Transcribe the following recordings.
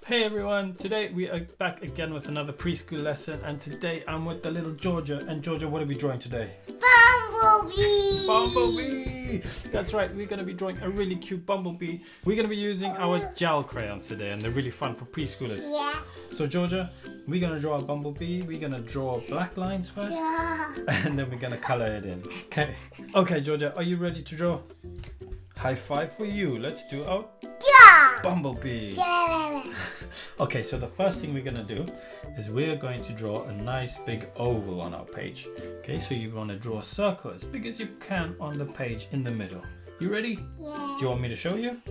Hey everyone, today we are back again with another preschool lesson, and today I'm with the little Georgia. And Georgia, what are we drawing today? Bumblebee! Bumblebee! That's right, we're going to be drawing a really cute bumblebee. We're going to be using our gel crayons today, and they're really fun for preschoolers. Yeah. So Georgia, we're going to draw a bumblebee. We're going to draw black lines first, Yeah. and then we're going to color it in. Okay. Okay, Georgia, are you ready to draw? High five for you. Let's do our bumblebee. Yeah. Okay, so the first thing we're going to do is we're going to draw a nice big oval on our page. Okay, so you want to draw a circle as big as you can on the page in the middle. You ready? Yeah. Do you want me to show you?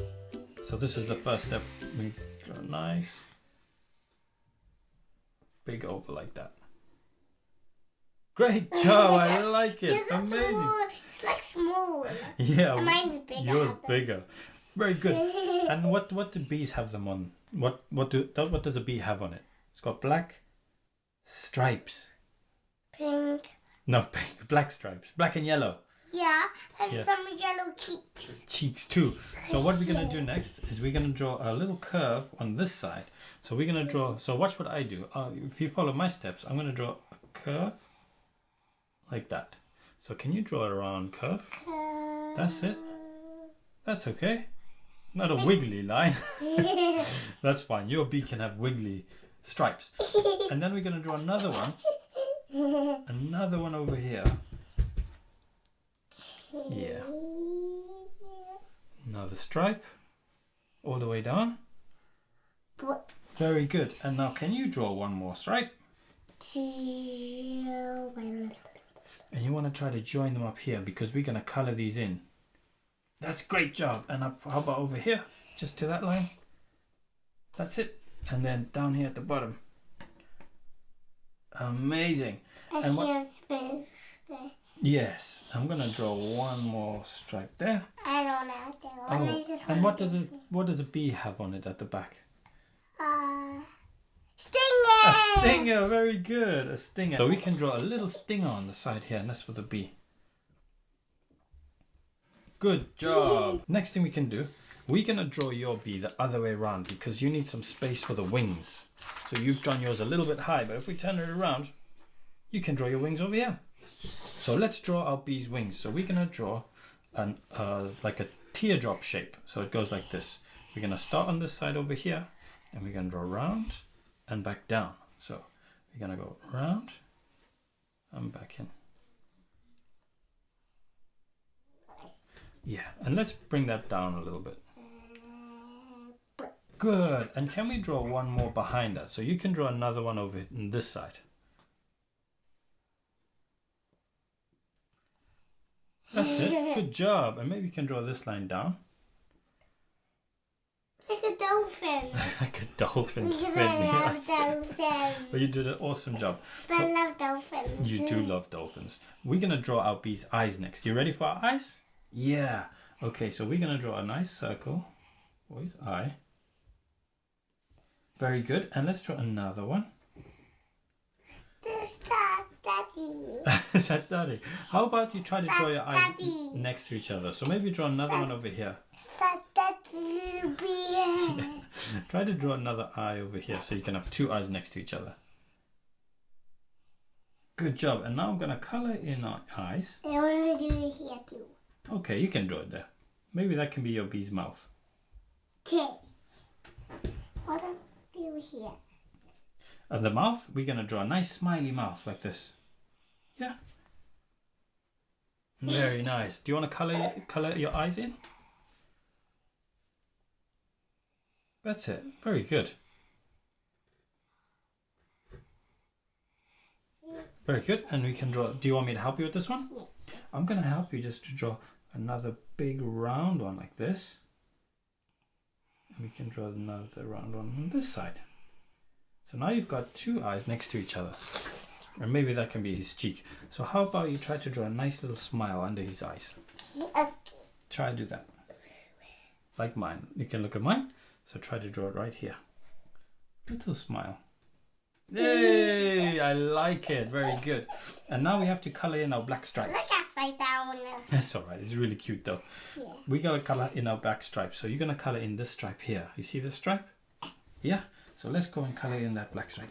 So this is the first step. We draw a nice big oval like that. Great job, I like it. Amazing. It's like small. Yeah. And mine's bigger. Yours bigger. Very good. And what do bees have them on? What does a bee have on it? It's got black stripes. Pink. No, pink, black stripes. Black and yellow. Yeah, and Yeah. some yellow cheeks. Cheeks too. So what we're going to do next is we're going to draw a little curve on this side. So we're going to draw, so watch what I do. If you follow my steps, I'm going to draw a curve like that. So can you draw a round curve? That's it. That's okay. Not a wiggly line. That's fine. Your bee can have wiggly stripes. And then we're going to draw another one. Another one over here. Yeah. Another stripe. All the way down. Very good. And now can you draw one more stripe? And you want to try to join them up here because we're going to color these in. That's great job. And up, how about over here? Just to that line. That's it. And then down here at the bottom. Amazing. And what? Yes. I'm going to draw one more stripe there. I don't know. Oh, and what does a bee have on it at the back? Stinger! A stinger. Very good. A stinger. So we can draw a little stinger on the side here, and that's for the bee. Good job. Next thing we can do, we're going to draw your bee the other way around because you need some space for the wings. So you've drawn yours a little bit high, but if we turn it around, you can draw your wings over here. So let's draw our bee's wings. So we're going to draw an like a teardrop shape. So it goes like this. We're going to start on this side over here, and we're going to draw round and back down. So we're going to go round and back in. Yeah, and let's bring that down a little bit. Good. And can we draw one more behind that? So you can draw another one over on this side. That's it. Good job. And maybe you can draw this line down. Like a dolphin. Like a dolphin Because spin. I love dolphins. But you did an awesome job. I love dolphins. You do love dolphins. We're going to draw our bee's eyes next. You ready for our eyes? Yeah. Okay, so we're going to draw a nice circle for his eye. Very good. And let's draw another one. There's that, Daddy. Is that Daddy? How about you try to draw your eyes Daddy. next to each other? So maybe draw another one over here. That Daddy. Try to draw another eye over here so you can have two eyes next to each other. Good job. And now I'm going to color in our eyes. I want to do it here too. Okay, you can draw it there. Maybe that can be your bee's mouth. Okay. What do I do here? And the mouth, we're going to draw a nice smiley mouth like this. Yeah. Very nice. Do you want to color your eyes in? That's it. Very good. Very good. And we can draw. Do you want me to help you with this one? Yeah. I'm going to help you just to draw another big round one like this. And we can draw another round one on this side. So now you've got two eyes next to each other. Or maybe that can be his cheek. So how about you try to draw a nice little smile under his eyes? Try to do that. Like mine. You can look at mine. So try to draw it right here. Little smile. Yay! I like it. Very good. And now we have to color in our black stripes. Look upside down. That's alright. It's really cute though. Yeah. We gotta color in our black stripes. So you're gonna color in this stripe here. You see this stripe? Yeah. So let's go and color in that black stripe.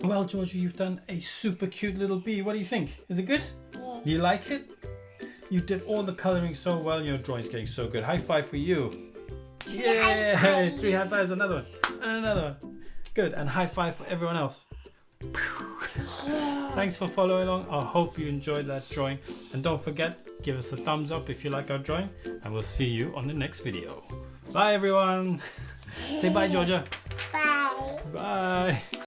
Well, Georgia, you've done a super cute little bee. What do you think? Is it good? Yeah. Do you like it? You did all the coloring so well. Your drawing's getting so good. High five for you. Yay! High 3 high fives, another one. And another one. Good. And high five for everyone else. Thanks for following along. I hope you enjoyed that drawing. And don't forget, give us a thumbs up if you like our drawing. And we'll see you on the next video. Bye, everyone. Say bye, Georgia. Bye. Bye.